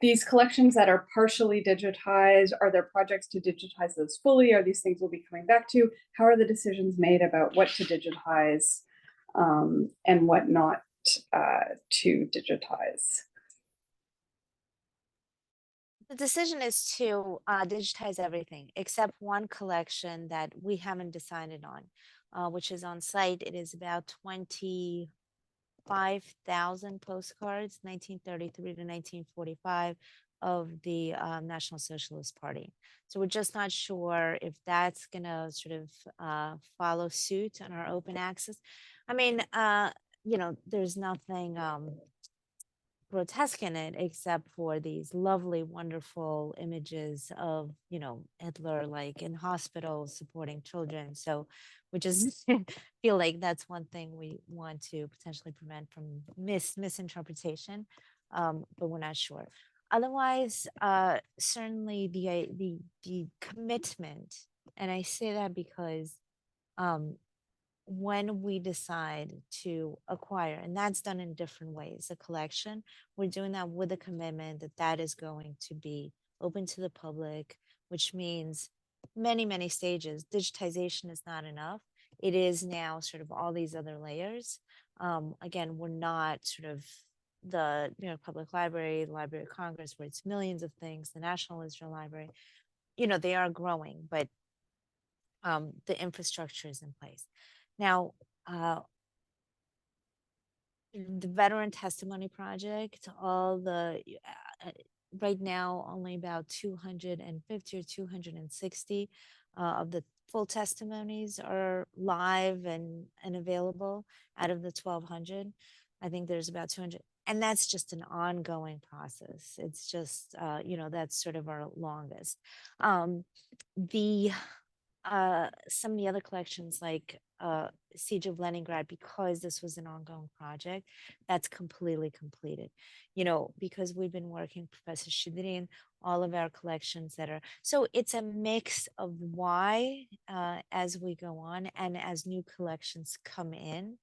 these collections that are partially digitized. Are there projects to digitize those fully? Are these things we'll be coming back to? How are the decisions made about what to digitize and what not to digitize? The decision is to digitize everything except one collection that we haven't decided on, which is on site. It is about 25,000 postcards, 1933 to 1945, of the National Socialist Party. So we're just not sure if that's going to sort of follow suit on our open access. I mean, you know, there's nothing grotesque in it except for these lovely, wonderful images of, you know, Hitler like in hospitals supporting children. So we just feel like that's one thing we want to potentially prevent from misinterpretation, but we're not sure. Otherwise, certainly the commitment And I say that because when we decide to acquire, and that's done in different ways, a collection, we're doing that with a commitment that that is going to be open to the public, which means many stages. Digitization is not enough. It is now sort of all these other layers. Again, we're not sort of the New York Public Library, the Library of Congress, where it's millions of things, the National Israel Library, they are growing, but the infrastructure is in place. Now, the Veteran Testimony Project, right now, only about 250 or 260 of the full testimonies are live and available out of the 1,200. I think there's about 200. And that's just an ongoing process. It's just, that's sort of our longest. Some of the other collections like Siege of Leningrad, because this was an ongoing project, that's completely completed. Because we've been working, Professor Schedrin, all of our collections that are, so it's a mix of why as we go on and as new collections come in.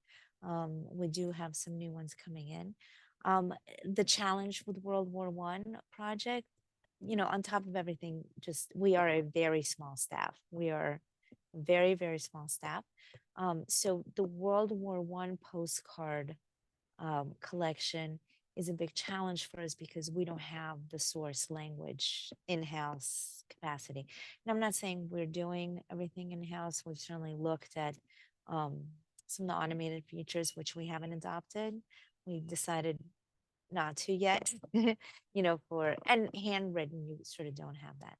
We do have some new ones coming in. The challenge with World War I project, on top of everything, just we are a very small staff. We are a very small staff. So the World War I postcard collection is a big challenge for us because we don't have the source language in-house capacity. And I'm not saying we're doing everything in-house. We've certainly looked at some of the automated features, which we haven't adopted. We've decided not to yet, and handwritten, you sort of don't have that.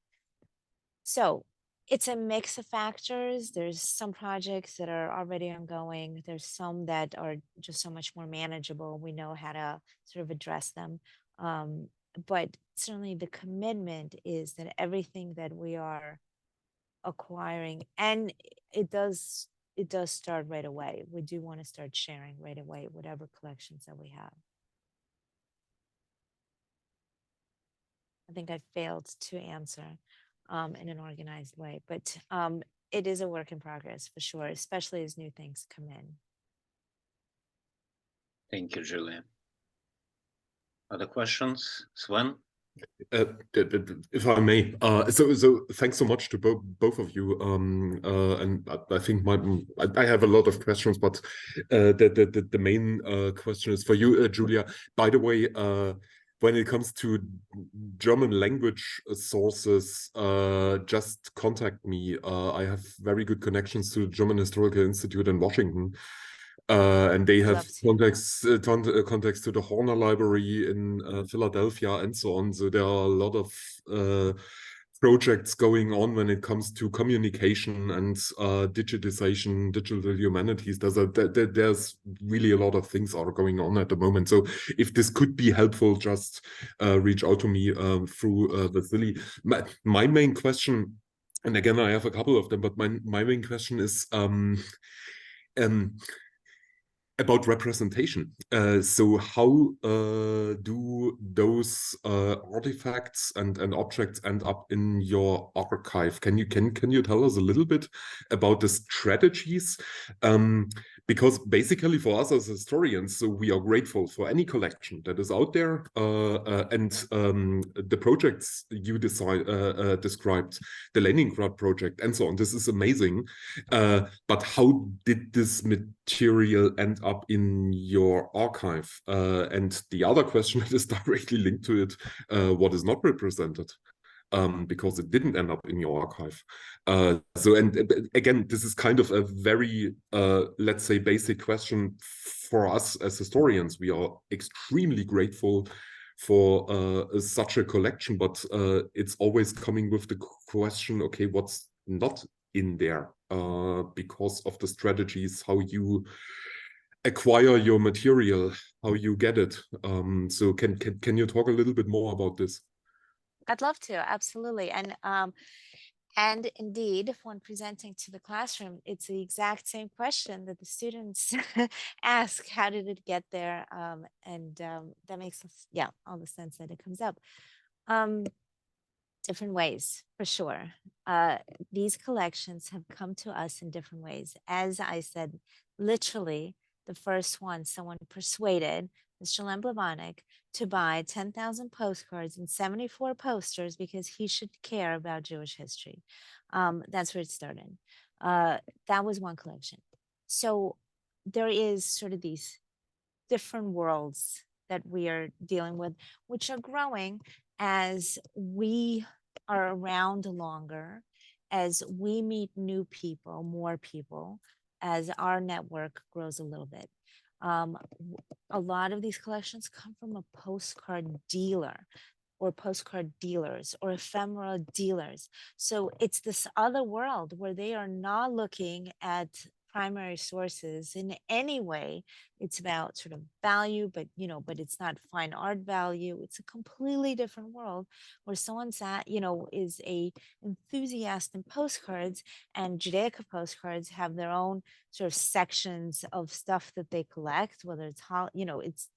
So it's a mix of factors. There's some projects that are already ongoing. There's some that are just so much more manageable. We know how to sort of address them. But certainly the commitment is that everything that we are acquiring, and it does start right away. We do want to start sharing right away, whatever collections that we have. I think I failed to answer in an organized way, but it is a work in progress for sure, especially as new things come in. Thank you, Julia. Other questions? Sven? If I may, so thanks so much to both of you. And I think I have a lot of questions, but the main question is for you, Julia. By the way, when it comes to German language sources, just contact me. I have very good connections to the German Historical Institute in Washington. And they have contacts to the Horner Library in Philadelphia and so on. So there are a lot of projects going on when it comes to communication and digitization, digital humanities. There's really a lot of things are going on at the moment. So if this could be helpful, just reach out to me through Vassili. My main question, and again, I have a couple of them, but my main question is about representation. So how do those artifacts and objects end up in your archive? Can you tell us a little bit about the strategies? Because basically for us as historians, so we are grateful for any collection that is out there, and the projects you described, the Leningrad project and so on. This is amazing. But how did this material end up in your archive? And the other question that is directly linked to it, what is not represented? Because it didn't end up in your archive. So, and again, this is kind of a very, let's say, basic question for us as historians. We are extremely grateful for such a collection, but it's always coming with the question, okay, what's not in there because of the strategies, how you acquire your material, how you get it. So can you talk a little bit more about this? I'd love to, absolutely. And indeed, when presenting to the classroom, it's the exact same question that the students ask, how did it get there? And that makes, all the sense that it comes up. Different ways, for sure. These collections have come to us in different ways. As I said, literally, the first one, someone persuaded Mr. Blavatnik to buy 10,000 postcards and 74 posters because he should care about Jewish history. That's where it started. That was one collection. So there is sort of these different worlds that we are dealing with, which are growing as we are around longer, as we meet new people, more people, as our network grows a little bit. A lot of these collections come from a postcard dealer or postcard dealers or ephemera dealers. So it's this other world where they are not looking at primary sources in any way. It's about sort of value, but but it's not fine art value. It's a completely different world where someone's at, is a enthusiast in postcards, and Judaica postcards have their own sort of sections of stuff that they collect, whether it's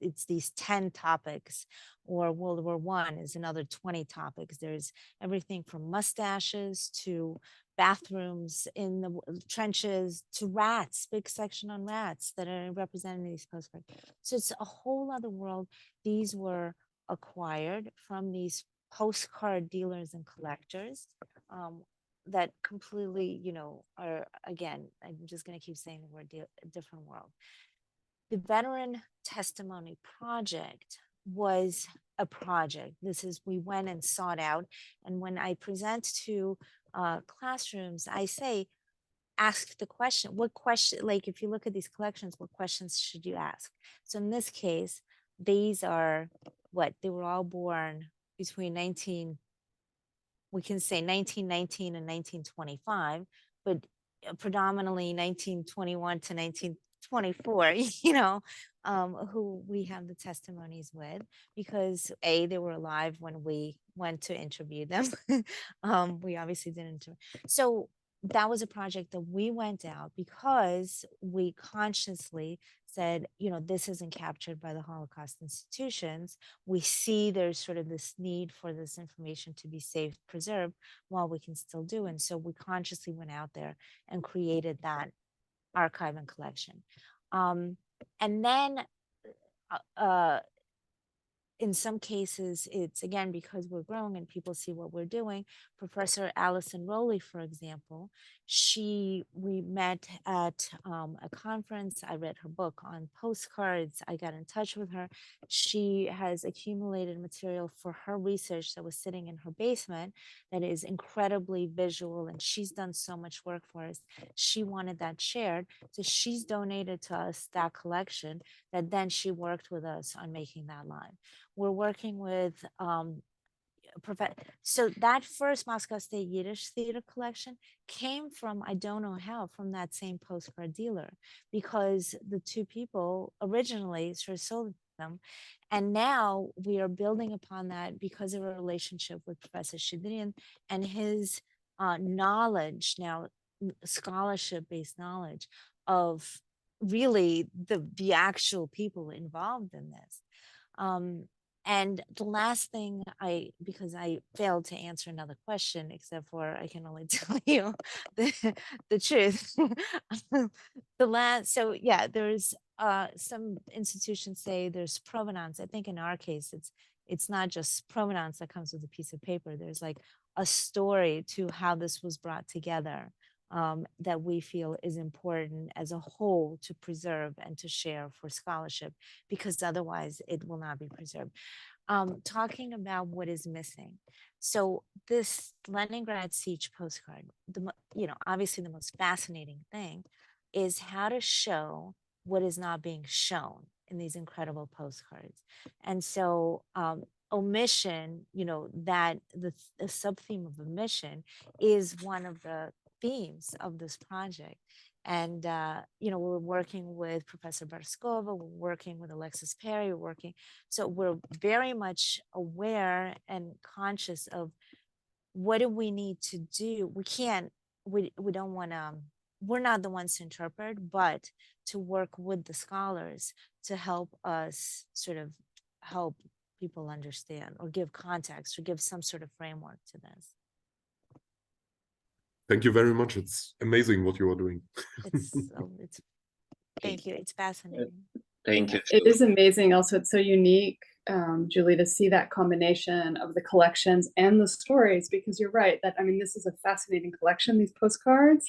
it's these 10 topics, or World War I is another 20 topics. There's everything from mustaches to bathrooms in the trenches to rats, big section on rats that are represented in these postcards. So it's a whole other world. These were acquired from these postcard dealers and collectors that completely, are, again, I'm just going to keep saying the word different world. The Veteran Testimony Project was a project. We went and sought out. And when I present to classrooms, I say, ask the question, like if you look at these collections, what questions should you ask? So in this case, these are they were all born between 1919 and 1925, but predominantly 1921 to 1924, who we have the testimonies with, because they were alive when we went to interview them. We obviously didn't. So that was a project that we went out because we consciously said, this isn't captured by the Holocaust institutions. We see there's sort of this need for this information to be saved, preserved, while we can still do. And so we consciously went out there and created that archive and collection. And then in some cases, it's again because we're growing and people see what we're doing. Professor Alison Rowley, for example, we met at a conference. I read her book on postcards. I got in touch with her. She has accumulated material for her research that was sitting in her basement that is incredibly visual, and she's done so much work for us. She wanted that shared, so she's donated to us that collection that then she worked with us on making that live. We're working with so that first Moscow State Yiddish Theater collection came from, I don't know how, from that same postcard dealer, because the two people originally sort of sold them. And now we are building upon that because of a relationship with Professor Schedrin and his knowledge, now scholarship-based knowledge of really the actual people involved in this. And the last thing because I failed to answer another question, except for I can only tell you the truth. So yeah, there's some institutions say there's provenance. I think in our case, it's not just provenance that comes with a piece of paper. There's like a story to how this was brought together. That we feel is important as a whole to preserve and to share for scholarship, because otherwise it will not be preserved. Talking about what is missing. So this Leningrad Siege postcard, obviously the most fascinating thing is how to show what is not being shown in these incredible postcards. And so omission, that the sub-theme of omission is one of the themes of this project. And we're working with Professor Barskova, we're working with Alexis Perry, so we're very much aware and conscious of what do we need to do. We don't want to, we're not the ones to interpret, but to work with the scholars to help us sort of help people understand or give context or give some sort of framework to this. Thank you very much. It's amazing what you are doing. It's thank you. It's fascinating. Thank you. It is amazing. Also, it's so unique, Julie, to see that combination of the collections and the stories, because you're right that, I mean, this is a fascinating collection, these postcards,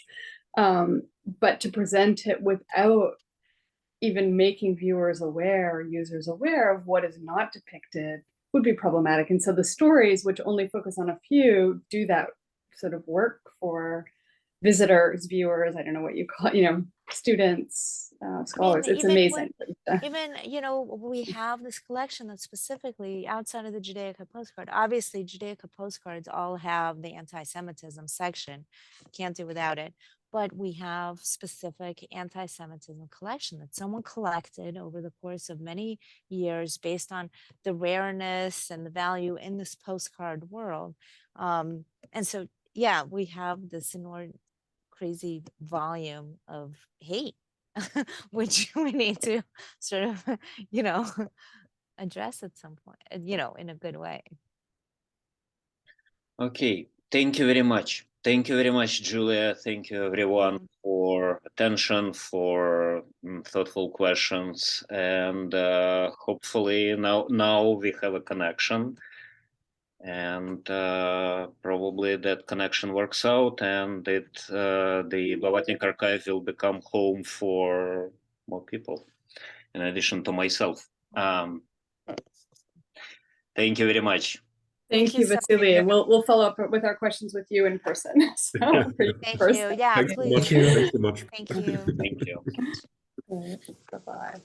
but to present it without even making viewers aware, users aware of what is not depicted would be problematic. And so the stories, which only focus on a few, do that sort of work for visitors, viewers, I don't know what you call it, students, scholars. It's amazing. Even, we have this collection that's specifically outside of the Judaica postcard. Obviously, Judaica postcards all have the anti-Semitism section. Can't do without it. But we have specific anti-Semitism collection that someone collected over the course of many years based on the rareness and the value in this postcard world. And so, yeah, we have this crazy volume of hate, which we need to sort of, address at some point, in a good way. Okay, thank you very much. Thank you very much, Julia. Thank you, everyone, for attention, for thoughtful questions, and hopefully now we have a connection, and probably that connection works out, and the Blavatnik archive will become home for more people, in addition to myself. Thank you very much. Thank you, Vassili. We'll follow up with our questions with you in person. So Thank you. Yeah, Thanks please. so much. Thanks so much. Thank you. Thank you. Bye-bye.